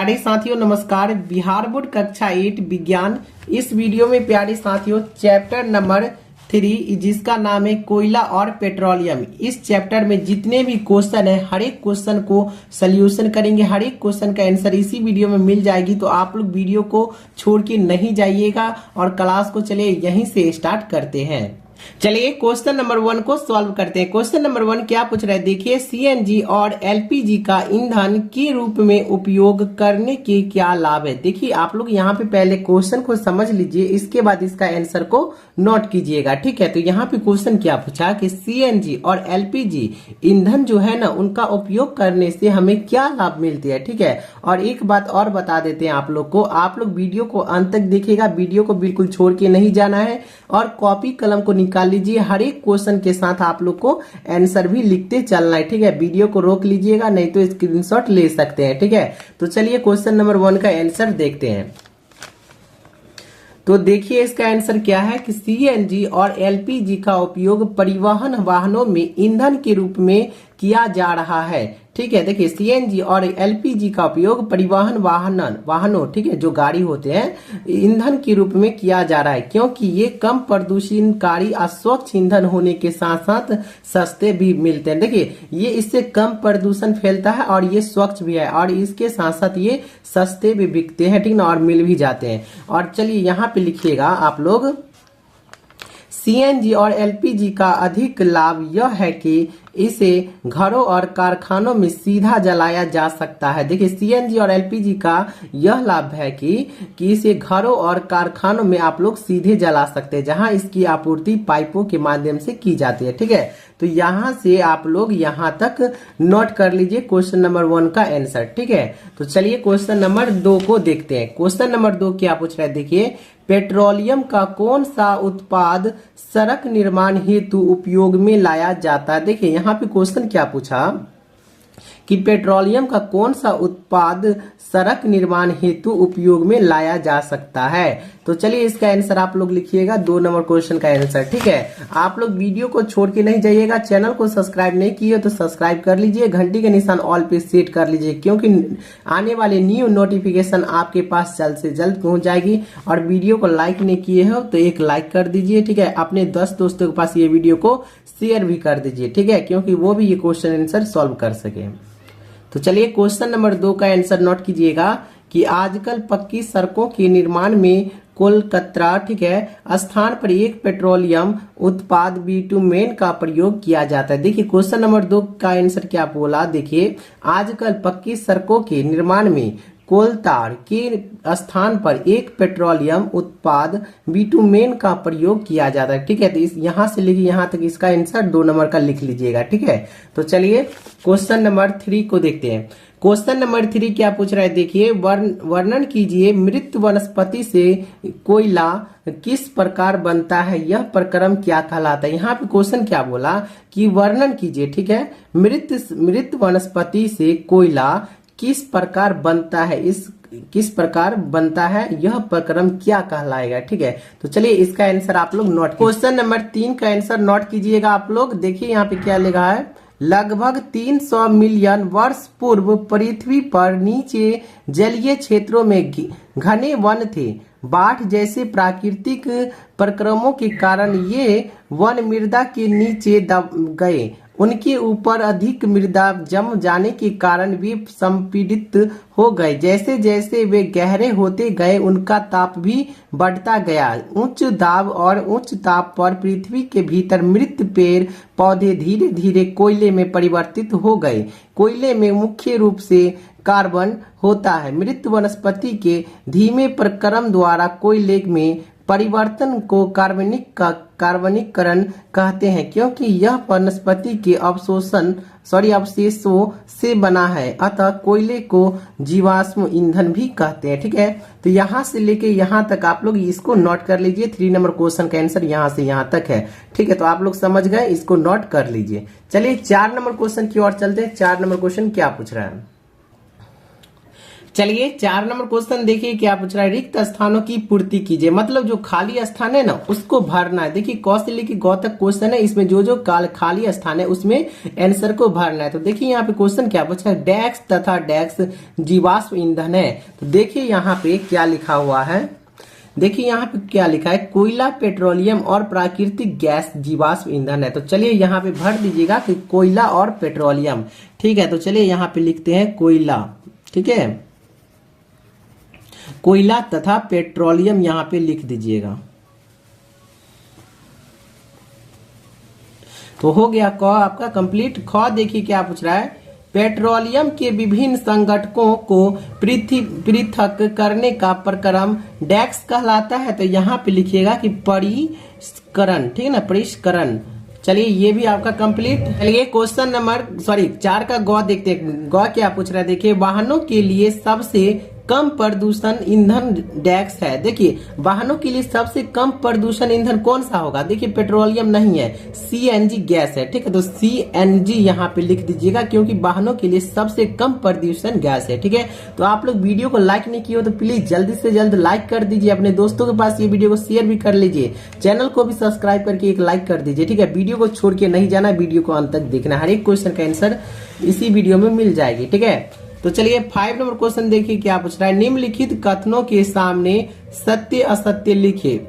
प्यारे साथियों नमस्कार। बिहार बोर्ड कक्षा 8 विज्ञान इस वीडियो में प्यारे साथियों चैप्टर नंबर 3 जिसका नाम है कोयला और पेट्रोलियम। इस चैप्टर में जितने भी क्वेश्चन है हर एक क्वेश्चन को सॉल्यूशन करेंगे। हर एक क्वेश्चन का आंसर इसी वीडियो में मिल जाएगी, तो आप लोग वीडियो को छोड़ के नहीं जाइएगा और क्लास को चलिए यहीं से स्टार्ट करते हैं। चलिए क्वेश्चन नंबर 1 को सॉल्व करते हैं। क्वेश्चन नंबर 1 क्या पूछ रहा है, देखिए सीएनजी और एलपीजी का ईंधन के रूप में उपयोग करने के क्या लाभ है। देखिए आप लोग यहाँ पे पहले क्वेश्चन को समझ लीजिए, इसके बाद इसका आंसर को नोट कीजिएगा, ठीक है। तो यहाँ पे क्वेश्चन क्या पूछा कि सीएनजी और एलपीजी ईंधन जो है ना उनका उपयोग करने से हमें क्या लाभ मिलते हैं, ठीक है। और एक बात और बता देते हैं आप लोग को, आप लोग वीडियो को अंत तक देखिएगा, वीडियो को बिल्कुल छोड़ के नहीं जाना है और कॉपी कलम को निकाल लीजिए। हर एक क्वेश्चन के साथ आप लोग को आंसर भी लिखते चलना है, ठीक है। वीडियो को रोक लीजिएगा, नहीं तो स्क्रीनशॉट ले सकते हैं, ठीक है। तो चलिए क्वेश्चन नंबर 1 का आंसर देखते हैं। तो देखिए इसका आंसर क्या है कि सीएनजी और एलपीजी का उपयोग परिवहन वाहनों में ईंधन के रूप में किया जा रहा है, ठीक है। देखिए सीएनजी और एलपीजी का उपयोग परिवहन वाहनों, ठीक है, जो गाड़ी होते हैं, ईंधन के रूप में किया जा रहा है, क्योंकि ये कम प्रदूषणकारी स्वच्छ ईंधन होने के साथ साथ सस्ते भी मिलते हैं। देखिए ये इससे कम प्रदूषण फैलता है और ये स्वच्छ भी है और इसके साथ साथ ये सस्ते भी बिकते हैं, ठीक ना, और मिल भी जाते हैं। और चलिए यहाँ पे लिखिएगा आप लोग, सीएनजी और एलपीजी का अधिक लाभ यह है कि इसे घरों और कारखानों में सीधा जलाया जा सकता है। देखिए सीएनजी और एलपीजी का यह लाभ है कि इसे घरों और कारखानों में आप लोग सीधे जला सकते हैं, जहां इसकी आपूर्ति पाइपों के माध्यम से की जाती है, ठीक है। तो यहां से आप लोग यहां तक नोट कर लीजिए क्वेश्चन नंबर 1 का आंसर, ठीक है। तो चलिए क्वेश्चन नंबर 2 को देखते हैं। क्वेश्चन नंबर 2 क्या पूछ रहा है, देखिए पेट्रोलियम का कौन सा उत्पाद सड़क निर्माण हेतु उपयोग में लाया जाता है। देखिए यहाँ पे क्वेश्चन क्या पूछा कि पेट्रोलियम का कौन सा उत्पाद सड़क निर्माण हेतु उपयोग में लाया जा सकता है। तो चलिए इसका आंसर आप लोग लिखिएगा, 2 नंबर क्वेश्चन का आंसर, ठीक है। आप लोग वीडियो को छोड़ के नहीं जाइएगा, चैनल को सब्सक्राइब नहीं किए तो सब्सक्राइब कर लीजिए, घंटी के निशान ऑल पे सेट कर लीजिए, क्योंकि आने वाले न्यू नोटिफिकेशन आपके पास जल्द से जल्द पहुंच जाएगी। और वीडियो को लाइक नहीं किए हो तो एक लाइक कर दीजिए, ठीक है। अपने 10 दोस्तों के पास ये वीडियो को शेयर भी कर दीजिए, ठीक है, क्योंकि वो भी ये क्वेश्चन आंसर सॉल्व कर सके। तो चलिए क्वेश्चन नंबर 2 का आंसर नोट कीजिएगा कि आजकल पक्की सड़कों के निर्माण में कोलकाता, ठीक है, स्थान पर एक पेट्रोलियम उत्पाद बिटुमेन का प्रयोग किया जाता है। देखिए क्वेश्चन नंबर 2 का आंसर क्या बोला, देखिए आजकल पक्की सड़कों के निर्माण में कोलतार के स्थान पर एक पेट्रोलियम उत्पाद बिटुमेन का प्रयोग किया जाता है, ठीक है। तो इस यहाँ से लेके यहाँ तक इसका आंसर 2 नंबर का लिख लीजिएगा, ठीक है। तो चलिए क्वेश्चन नंबर 3 को देखते हैं। क्वेश्चन नंबर 3 क्या पूछ रहा है, देखिए वर्णन कीजिए मृत वनस्पति से कोयला किस प्रकार बनता है, यह प्रक्रम क्या कहलाता है। यहाँ पे क्वेश्चन क्या बोला कि वर्णन कीजिए, ठीक है, मृत वनस्पति से कोयला किस प्रकार बनता है, किस प्रकार बनता है, यह प्रक्रम क्या कहलाएगा, ठीक है। तो चलिए इसका आंसर आप लोग नोट, क्वेश्चन नंबर 3 का आंसर नोट कीजिएगा आप लोग। देखिए यहाँ पे क्या लिखा है, लगभग 300 मिलियन वर्ष पूर्व पृथ्वी पर नीचे जलीय क्षेत्रों में घने वन थे। बाढ़ जैसे प्राकृतिक प्रक्रमों के कारण ये वन मृदा के नीचे दब गए। उनके ऊपर अधिक मृदा जम जाने के कारण वे संपीड़ित हो गए। जैसे जैसे वे गहरे होते गए उनका ताप भी बढ़ता गया। उच्च दाब और उच्च ताप पर पृथ्वी के भीतर मृत पेड़ पौधे धीरे धीरे कोयले में परिवर्तित हो गए। कोयले में मुख्य रूप से कार्बन होता है। मृत वनस्पति के धीमे प्रक्रम द्वारा कोयले में परिवर्तन को कार्बनिकरण कहते हैं, क्योंकि यह वनस्पति के अवशेषों से बना है, अतः कोयले को जीवाश्म ईंधन भी कहते हैं, ठीक है। तो यहाँ से लेके यहाँ तक आप लोग इसको नोट कर लीजिए। 3 नंबर क्वेश्चन का आंसर यहाँ से यहाँ तक है, ठीक है। तो आप लोग समझ गए, इसको नोट कर लीजिए। चलिए 4 नंबर क्वेश्चन की ओर चलते हैं। 4 नंबर क्वेश्चन क्या पूछ रहा है, चलिए 4 नंबर क्वेश्चन देखिए क्या पूछ रहा है। रिक्त स्थानों की पूर्ति कीजिए, मतलब जो खाली स्थान है ना उसको भरना है। देखिए क से लेकर ग तक क्वेश्चन है, इसमें जो जो खाली स्थान है उसमें आंसर को भरना है। तो देखिए यहाँ पे क्वेश्चन क्या पूछा है, डैक्स तथा डैक्स जीवाश्म ईंधन है। तो देखिए यहाँ पे क्या लिखा हुआ है, देखिए यहाँ पे क्या लिखा है, कोयला, पेट्रोलियम और प्राकृतिक गैस जीवाश्म ईंधन है। तो चलिए यहाँ पे भर दीजिएगा कि कोयला और पेट्रोलियम। ठीक है, तो चलिए यहाँ पे लिखते हैं कोयला। ठीक है, कोयला तथा पेट्रोलियम यहाँ पे लिख दीजिएगा। तो हो गया क आपका कंप्लीट। ख देखिए क्या पूछ रहा है, पेट्रोलियम के विभिन्न संगठकों को पृथक करने का प्रक्रम डैक्स कहलाता है। तो यहाँ पे लिखिएगा कि परिष्करण। ठीक है ना, परिष्करण। चलिए ये भी आपका कंप्लीट। चलिए क्वेश्चन नंबर 4 का ग देखते हैं। ग क्या पूछ रहा है, देखिए वाहनों के लिए सबसे कम प्रदूषण ईंधन डैक्स है। देखिए वाहनों के लिए सबसे कम प्रदूषण ईंधन कौन सा होगा, देखिए पेट्रोलियम नहीं है, सीएनजी गैस है। ठीक है, तो सीएनजी यहाँ पे लिख दीजिएगा क्योंकि वाहनों के लिए सबसे कम प्रदूषण गैस है। ठीक है, तो आप लोग वीडियो को लाइक नहीं किए हो तो प्लीज जल्दी से जल्द लाइक कर दीजिए, अपने दोस्तों के पास ये वीडियो को शेयर भी कर लीजिए, चैनल को भी सब्सक्राइब करके एक लाइक कर दीजिए। ठीक है, वीडियो को छोड़ के नहीं जाना, वीडियो को अंत तक देखना, हर एक क्वेश्चन का आंसर इसी वीडियो में मिल जाएगी। ठीक है, तो चलिए 5 नंबर क्वेश्चन देखिए क्या पूछ रहा है, निम्नलिखित कथनों के सामने सत्य असत्य लिखे।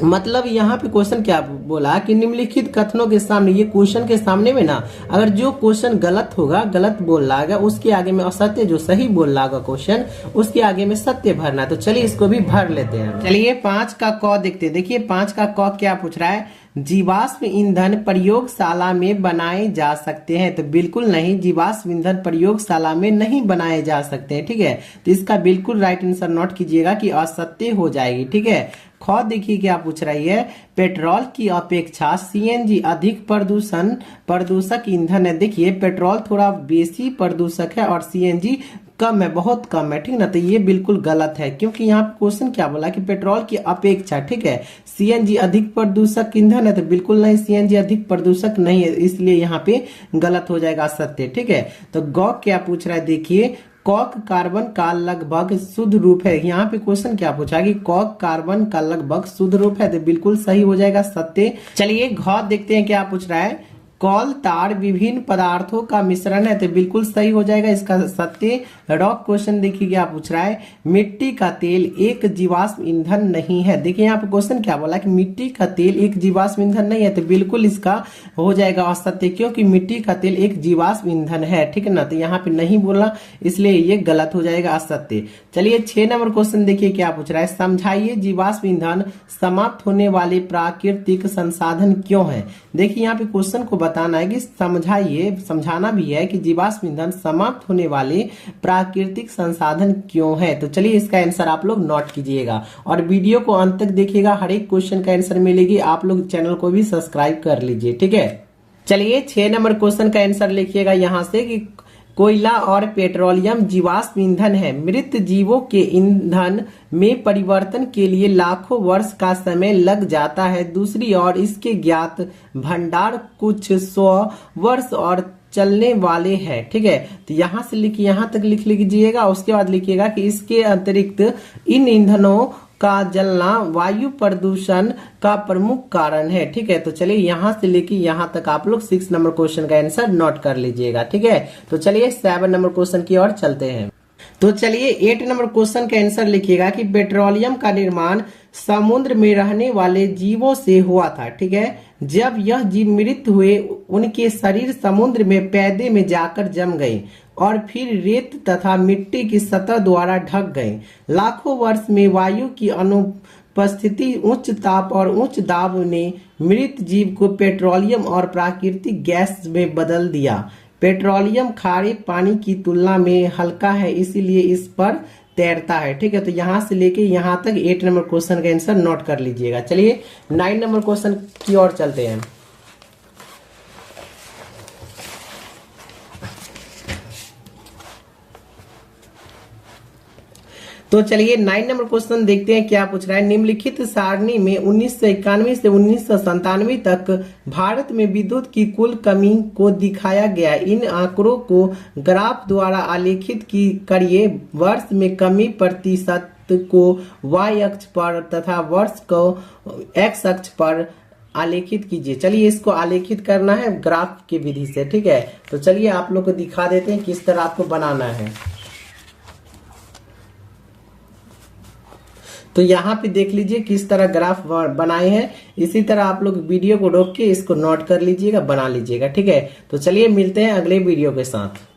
मतलब यहाँ पे क्वेश्चन क्या बोला कि निम्नलिखित कथनों के सामने, ये क्वेश्चन के सामने में ना अगर जो क्वेश्चन गलत होगा, गलत बोल रहा है, उसके आगे में असत्य, जो सही बोल रहा होगा क्वेश्चन उसके आगे में सत्य भरना। तो चलिए इसको भी भर लेते हैं। चलिए 5 का क देखते हैं। देखिए 5 का क क्या पूछ रहा है, जीवाश्म ईंधन प्रयोगशाला में बनाए जा सकते हैं। तो बिल्कुल नहीं, जीवाश्म ईंधन प्रयोगशाला में नहीं बनाए जा सकते हैं। ठीक है, तो इसका बिल्कुल राइट आंसर नोट कीजिएगा कि असत्य हो जाएगी। ठीक है, ख देखिए क्या पूछ रही है, पेट्रोल की अपेक्षा सीएनजी अधिक प्रदूषक ईंधन है। देखिए पेट्रोल थोड़ा बेसी प्रदूषक है और सीएनजी कम है, बहुत कम है। ठीक है ना, तो ये बिल्कुल गलत है क्योंकि यहाँ पे क्वेश्चन क्या बोला कि पेट्रोल की अपेक्षा, ठीक है, सीएनजी अधिक प्रदूषक ईंधन है। तो बिल्कुल नहीं, सीएनजी अधिक प्रदूषक नहीं है, इसलिए यहाँ पे गलत हो जाएगा सत्य। ठीक है, तो ग क्या पूछ रहा है, देखिए कॉक कार्बन का लगभग शुद्ध रूप है। यहाँ पे क्वेश्चन क्या पूछा कि कॉक कार्बन का लगभग शुद्ध रूप है। तो बिल्कुल सही हो जाएगा सत्य। चलिए घ देखते हैं क्या पूछ रहा है, कॉल तार विभिन्न पदार्थों का मिश्रण है। तो बिल्कुल सही हो जाएगा इसका सत्य। रॉक क्वेश्चन देखिए क्या पूछ रहा है, मिट्टी का तेल एक जीवाश्म ईंधन नहीं है। देखिए यहाँ पे क्वेश्चन क्या बोला कि मिट्टी का तेल एक जीवाश्म ईंधन नहीं है। तो बिल्कुल इसका हो जाएगा असत्य क्योंकि मिट्टी का तेल एक जीवाश्म ईंधन है। ठीक है ना, तो यहाँ पे नहीं बोला इसलिए ये गलत हो जाएगा असत्य। चलिए 6 नंबर क्वेश्चन देखिए क्या पूछ रहा है, समझाइए जीवाश्म ईंधन समाप्त होने वाले प्राकृतिक संसाधन क्यों है। देखिए यहाँ पे क्वेश्चन को बताना है कि समझाइए, समझाना भी है कि जीवाश्म ईंधन समाप्त होने वाले प्राकृतिक संसाधन क्यों है। तो चलिए इसका आंसर आप लोग नोट कीजिएगा और वीडियो को अंत तक देखिएगा, हर एक क्वेश्चन का आंसर मिलेगी। आप लोग चैनल को भी सब्सक्राइब कर लीजिए। ठीक है, चलिए 6 नंबर क्वेश्चन का आंसर लिखिएगा यहाँ से कि कोयला और पेट्रोलियम जीवाश्म ईंधन है। मृत जीवों के ईंधन में परिवर्तन के लिए लाखों वर्ष का समय लग जाता है। दूसरी ओर इसके ज्ञात भंडार कुछ 100 वर्ष और चलने वाले हैं। ठीक है, तो यहाँ से लिखिए, यहाँ तक लिख लीजिएगा। उसके बाद लिखिएगा कि इसके अतिरिक्त इन ईंधनों का जलना वायु प्रदूषण का प्रमुख कारण है। ठीक है, तो चलिए यहाँ से लेके यहाँ तक आप लोग 6 नंबर क्वेश्चन का आंसर नोट कर लीजिएगा। ठीक है, तो चलिए 7 नंबर क्वेश्चन की ओर चलते हैं। तो चलिए 8 नंबर क्वेश्चन का आंसर लिखिएगा कि पेट्रोलियम का निर्माण समुद्र में रहने वाले जीवों से हुआ था। ठीक है, जब यह जीव मृत हुए उनके शरीर समुद्र में पैदे में जाकर जम गए और फिर रेत तथा मिट्टी की सतह द्वारा ढक गए। लाखों वर्ष में वायु की अनुपस्थिति, उच्च ताप और उच्च दाब ने मृत जीव को पेट्रोलियम और प्राकृतिक गैस में बदल दिया। पेट्रोलियम खारे पानी की तुलना में हल्का है, इसीलिए इस पर तैरता है। ठीक है, तो यहाँ से लेके यहाँ तक 8 नंबर क्वेश्चन का आंसर नोट कर लीजिएगा। चलिए 9 नंबर क्वेश्चन की ओर चलते हैं। तो चलिए 9 नंबर क्वेश्चन देखते हैं क्या पूछ रहा है। निम्नलिखित सारणी में 1991 से 1997 तक भारत में विद्युत की कुल कमी को दिखाया गया। इन आंकड़ों को ग्राफ द्वारा आलेखित करिए। वर्ष में कमी प्रतिशत को y अक्ष पर तथा वर्ष को x अक्ष पर आलेखित कीजिए। चलिए इसको आलेखित करना है ग्राफ की विधि से, ठीक है। तो चलिए आप लोग को दिखा देते हैं किस तरह आपको बनाना है। तो यहाँ पे देख लीजिए किस तरह ग्राफ बनाए हैं। इसी तरह आप लोग वीडियो को रोक के इसको नोट कर लीजिएगा, बना लीजिएगा, ठीक है। तो चलिए मिलते हैं अगले वीडियो के साथ।